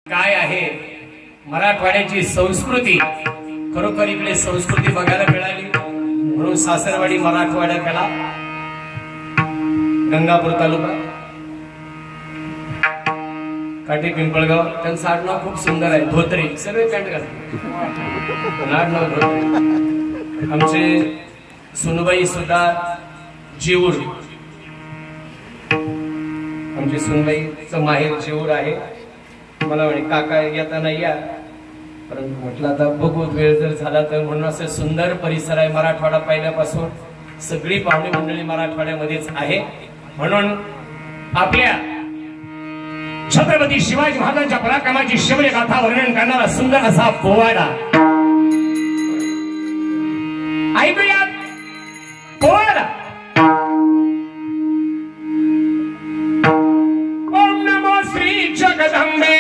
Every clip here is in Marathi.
काय आहे मराठवाड्याची संस्कृती, खरोखर इकडे संस्कृती बघायला मिळाली म्हणून सासरवाडी मराठवाडा कला, गंगापूर तालुका, काठी पिंपळगाव. त्यांचं आडनाव खूप सुंदर आहे, धोत्रे. सगळे पॅन्ट घालतात, आडनाव धोत्रे. आमचे सुनबाई सुद्धा जेऊर, आमची सुनबाईचं माहेर जेऊर आहे. मला म्हणे काका येताना या, परंतु म्हटलं आता बघू वेळ जर झाला तर. म्हणून असं सुंदर परिसर आहे. मराठवाडा पहिल्यापासून सगळी पाहुणे मंडळी मराठवाड्यामध्येच आहे. म्हणून आपल्या छत्रपती शिवाजी महाराजांच्या पराक्रमाची शौर्य गाथा वर्णन करणारा सुंदर असा पोवाडा ऐकूया. पोवाडा. ओम नमो श्री जगदंबे,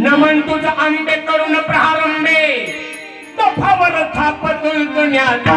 नमन तुझ आंबे करून प्रारंभे, तोफावर थापतुल दुनियाचा,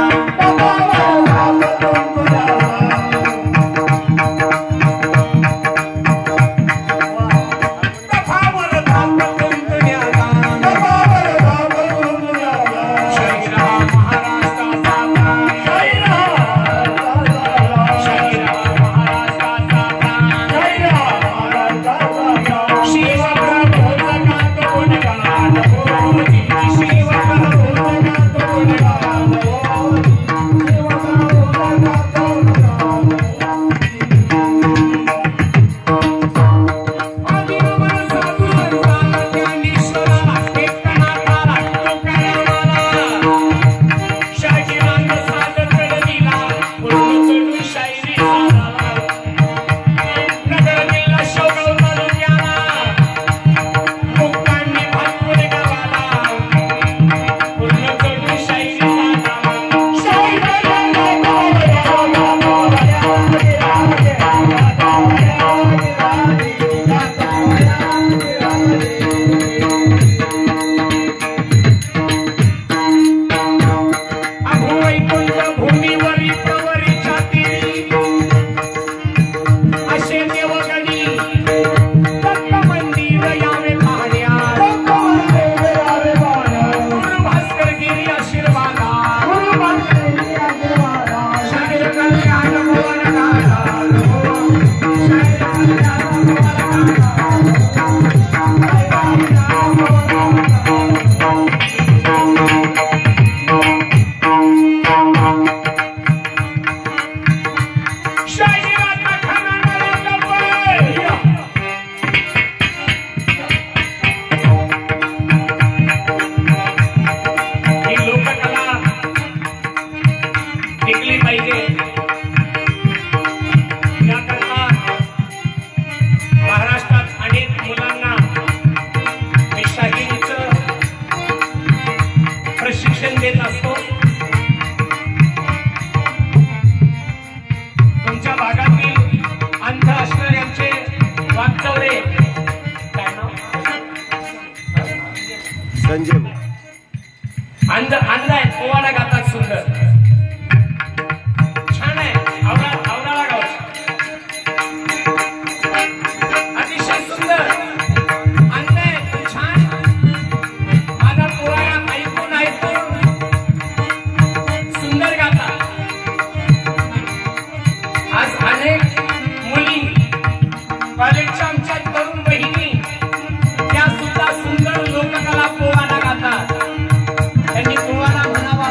त्यांनी पोवाडा म्हणावा,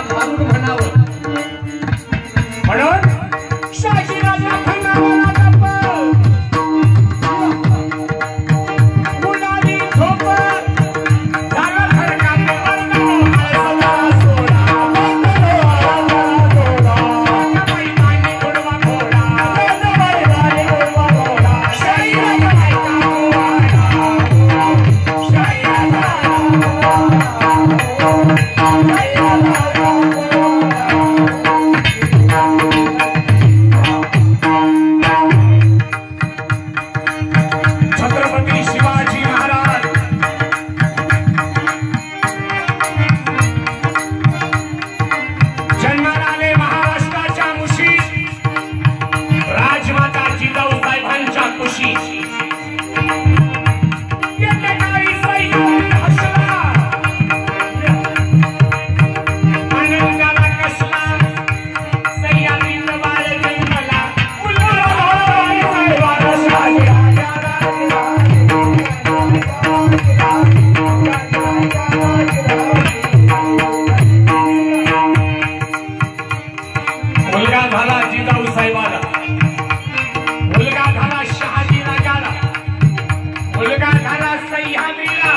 सह्याद्रीला,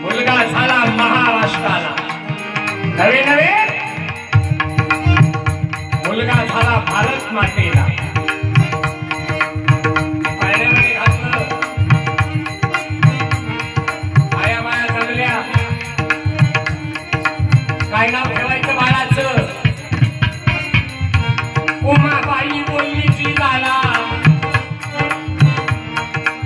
मुलगा झाला महाराष्ट्राला, नवे नवे मुलगा झाला भारत मातेला. पायऱ्यामध्ये घातलं, आया माया झालेल्या, काय नाव ठेवायचं बाळाचं? उमाबाई बोलली की झाला,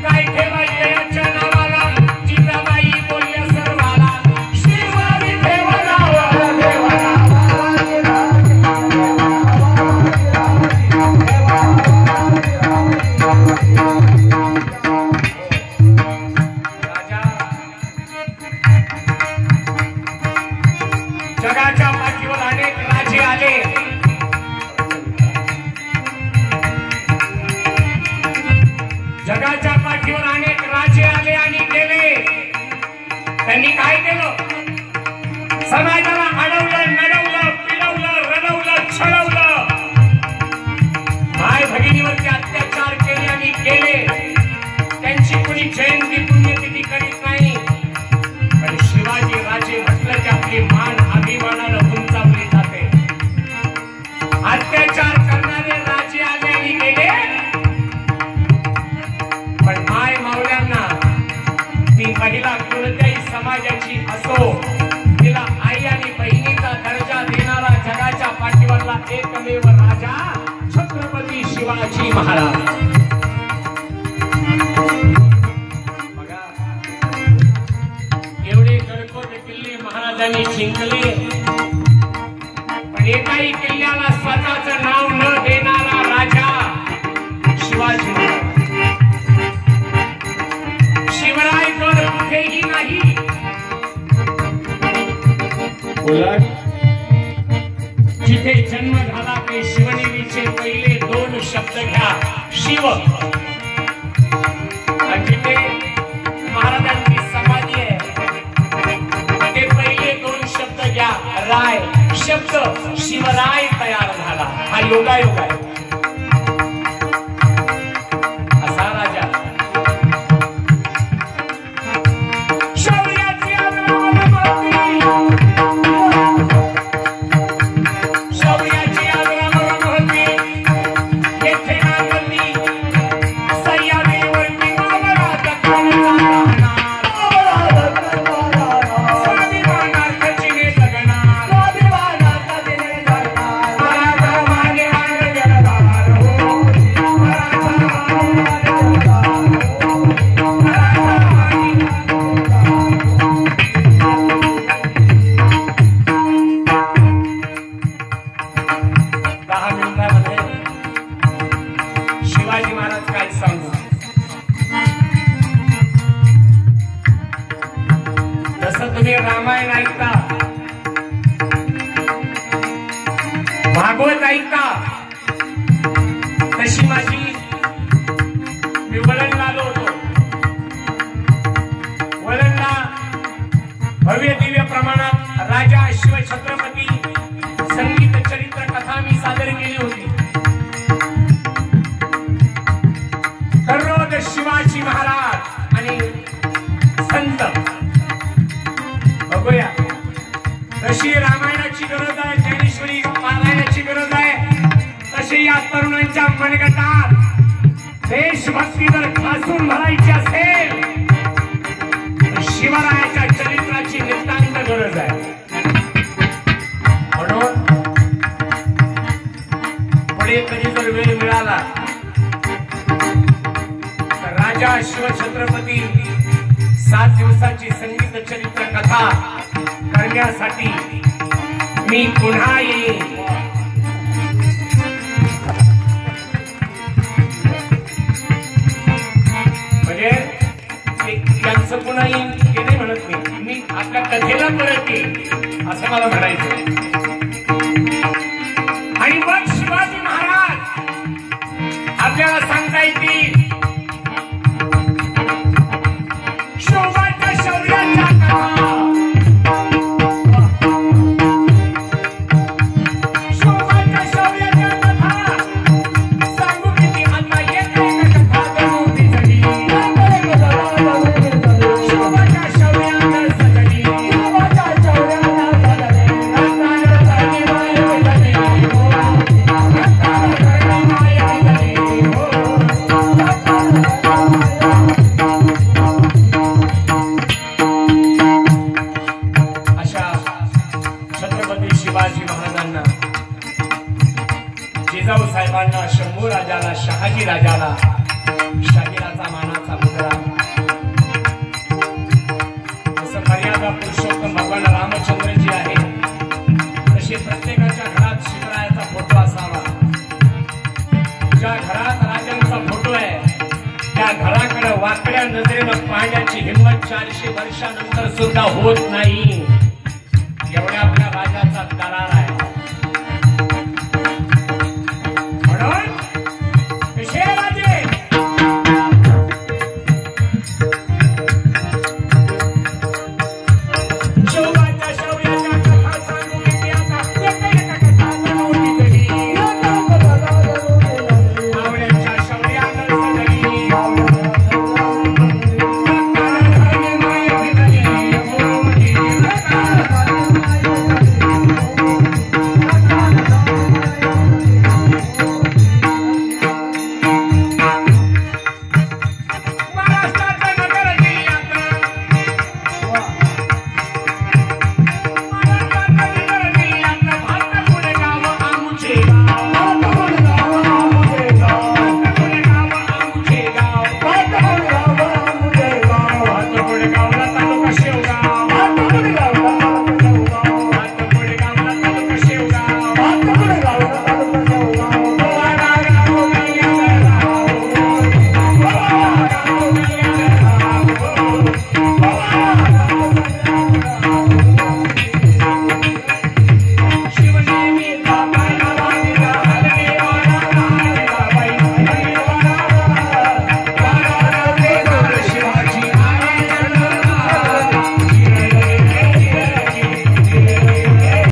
काय ठेवायचं याच्या नावाला? जिजाबाई बोलल्या सर्वाला, शिवाजी ठेवा नावाला, ठेवा राजा. जगाच्या पाठीवर अनेक राजे आले, जगाच्या पाठीवर अनेक राजे आले आणि गेले. त्यांनी काय केलं? समाजाला अडवलं, नडवलं, पिळवलं, रडवलं, छळवलं, माय भगिनीवरती अत्याचार केले आणि गेले. त्यांची कुणी जयंती पुण्यतिथी करीत नाही, पण शिवाजी राजे म्हटलं की आपली मान अभिमानानं उंचावली जाते. अत्याचार करणारे राजे आले आणि गेले, पण माय मावल्यांना ती महिला कोणत्याही समाजाची असो, तिला आई आणि बहिणीचा दर्जा देणारा जगाच्या पाठीवरला एकमेव राजा छत्रपती शिवाजी महाराज. बघा, एवढे गडकोट किल्ले महाराजांनी जिंकले, पण एकाही किल्ल्याला स्वतःचं नाव न देणारा राजा शिवाजी महाराज. शिवरायगड कुठेही नाही. उलट जिथे जन्म झाला ते शिवनेरीचे पहिले दोन शब्द घ्या, शिव. आणि जिथे महाराजांची समाधी आहे ते पहिले दोन शब्द घ्या, राय. शब्द शिवराय तयार झाला, हा योगायोग आहे. असा राजा शौर्याची आग्रह होती, येथे नागली सह्याद्रीवरती मावळा दखनाचा शिवाजी महाराज काय सांगू. जसं तुम्ही रामायण ऐकता, भागवत ऐकता, तशी माझी मी वळणला आलो होतो. वळणला भव्य दिव्य प्रमाणात राजा शिवछत्रपती संगीत चरित्र कथा मी सादर केली होती. दररोज शिवाजी महाराज आणि संत. बघूया, तशी रामायणाची गरज आहे, ज्ञानेश्वरी पारायणाची गरज आहे, तशी या तरुणांच्या मनगटात देशभक्ती जर ठासून भरायची असेल तर शिवरायाच्या चरित्राची नितांत गरज आहे. म्हणून पुढे कधी जर वेळ मिळाला तर राजा शिवछत्रपती 7 दिवसाची संगीत चरित्र कथा करण्यासाठी मी पुन्हा येईन. म्हणजे त्यांचं पुन्हा येईन हे नाही म्हणत मी आपल्या कथेला परत येईन असं मला म्हणायचं. आणि मग शिवाजी महाराज आपल्याला सांगता येतील शोभाच्या शौर्याच्या कथा. उघड्या नजरेनं पाहण्याची हिंमत 400 वर्षानंतर सुद्धा होत नाही. एवढ्या आपल्या राजाचा